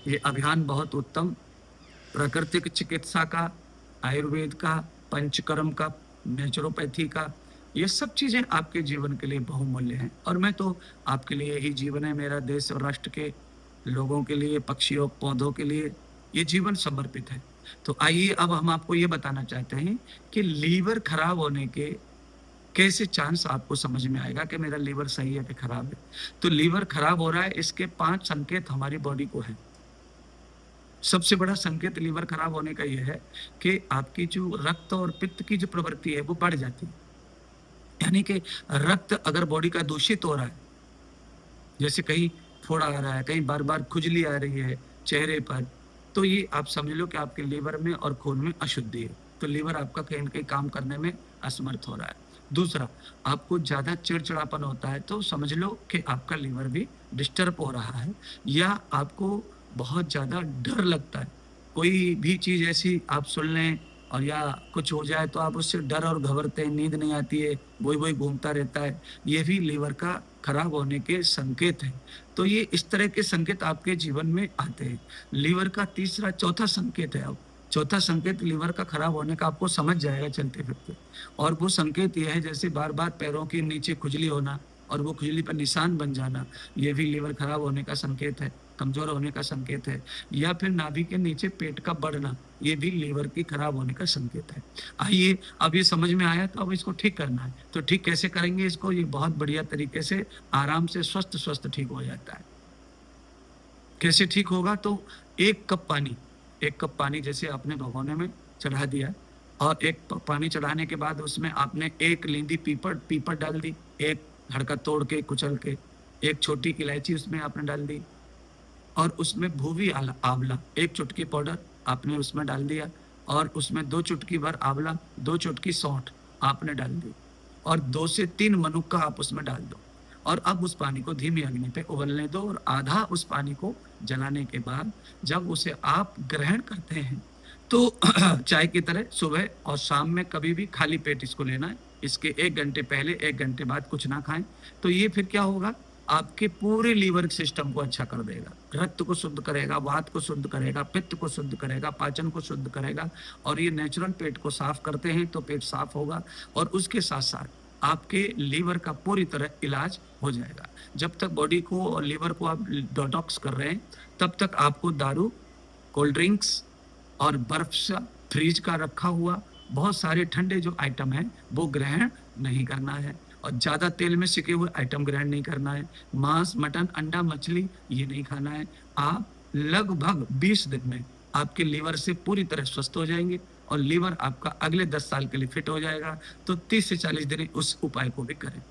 ये अभियान बहुत उत्तम प्राकृतिक चिकित्सा का, आयुर्वेद का, पंचकर्म का, नेचुरोपैथी का, ये सब चीजें आपके जीवन के लिए बहुमूल्य हैं। और मैं तो आपके लिए ही जीवन है, मेरा देश और राष्ट्र के लोगों के लिए, पक्षियों पौधों के लिए ये जीवन समर्पित है। तो आइए अब हम आपको ये बताना चाहते हैं कि लीवर खराब होने के कैसे चांस आपको समझ में आएगा कि मेरा लीवर सही है कि खराब है। तो लीवर खराब हो रहा है, इसके 5 संकेत हमारी बॉडी को है। सबसे बड़ा संकेत लीवर खराब होने का यह है कि आपकी जो रक्त और पित्त की जो प्रवृत्ति है वो बढ़ जाती है। यानी कि रक्त अगर बॉडी का दूषित हो रहा है, जैसे कहीं फोड़ा आ रहा है, कहीं बार बार खुजली आ रही है चेहरे पर, तो ये आप समझ लो कि आपके लीवर में और खून में अशुद्धि है। तो लीवर आपका कहीं ना कहीं काम करने में असमर्थ हो रहा है। दूसरा, आपको ज्यादा चिड़चिड़ापन होता है तो समझ लो कि आपका लीवर भी डिस्टर्ब हो रहा है। या आपको बहुत ज्यादा डर लगता है, कोई भी चीज ऐसी आप सुन लें और या कुछ हो जाए तो आप उससे डर और घबरते हैं, नींद नहीं आती है, वही वही घूमता रहता है, ये भी लीवर का खराब होने के संकेत हैं। तो ये इस तरह के संकेत आपके जीवन में आते हैं। लीवर का चौथा संकेत है। अब चौथा संकेत लीवर का खराब होने का आपको समझ जाएगा चलते फिरते, और वो संकेत ये है जैसे बार बार पैरों के नीचे खुजली होना और वो खुजली पर निशान बन जाना, ये भी लीवर खराब होने का संकेत है, कमजोर होने का संकेत है। या फिर नाभि के नीचे पेट का बढ़ना, ये भी लीवर की खराब होने का संकेत है। आइए, अब ये समझ में आया तो अब इसको ठीक करना है। तो ठीक कैसे करेंगे इसको? ये बहुत बढ़िया तरीके से आराम से स्वस्थ स्वस्थ ठीक हो जाता है। कैसे ठीक होगा? तो 1 कप पानी जैसे आपने भगोने में चढ़ा दिया, और 1 कप पानी चढ़ाने के बाद उसमें आपने 1 लींदी पीपट डाल दी, 1 हड़का तोड़ के कुचल के, 1 छोटी इलायची उसमें आपने डाल दी, और उसमें भूवी आंवला 1 चुटकी पाउडर आपने उसमें डाल दिया, और उसमें 2 चुटकी भर आंवला, 2 चुटकी सौंठ आपने डाल दी, और 2 से 3 मनुक्का आप उसमें डाल दो। और अब उस पानी को धीमी अग्नि पे उबलने दो, और आधा उस पानी को जलाने के बाद जब उसे आप ग्रहण करते हैं तो चाय की तरह सुबह और शाम में कभी भी खाली पेट इसको लेना है। इसके 1 घंटे पहले 1 घंटे बाद कुछ ना खाएं। तो ये फिर क्या होगा, आपके पूरे लीवर सिस्टम को अच्छा कर देगा, रक्त को शुद्ध करेगा, वात को शुद्ध करेगा, पित्त को शुद्ध करेगा, पाचन को शुद्ध करेगा। और ये नेचुरल पेट को साफ करते हैं तो पेट साफ होगा, और उसके साथ साथ आपके लीवर का पूरी तरह इलाज हो जाएगा। जब तक बॉडी को और लीवर को आप डिटॉक्स कर रहे हैं, तब तक आपको दारू, कोल्ड ड्रिंक्स और बर्फ से फ्रीज का रखा हुआ बहुत सारे ठंडे जो आइटम हैं वो ग्रहण नहीं करना है, और ज्यादा तेल में सिके हुए आइटम ग्रहण नहीं करना है। मांस, मटन, अंडा, मछली ये नहीं खाना है। आप लगभग 20 दिन में आपके लीवर से पूरी तरह स्वस्थ हो जाएंगे, और लीवर आपका अगले 10 साल के लिए फिट हो जाएगा। तो 30 से 40 दिन उस उपाय को भी करें।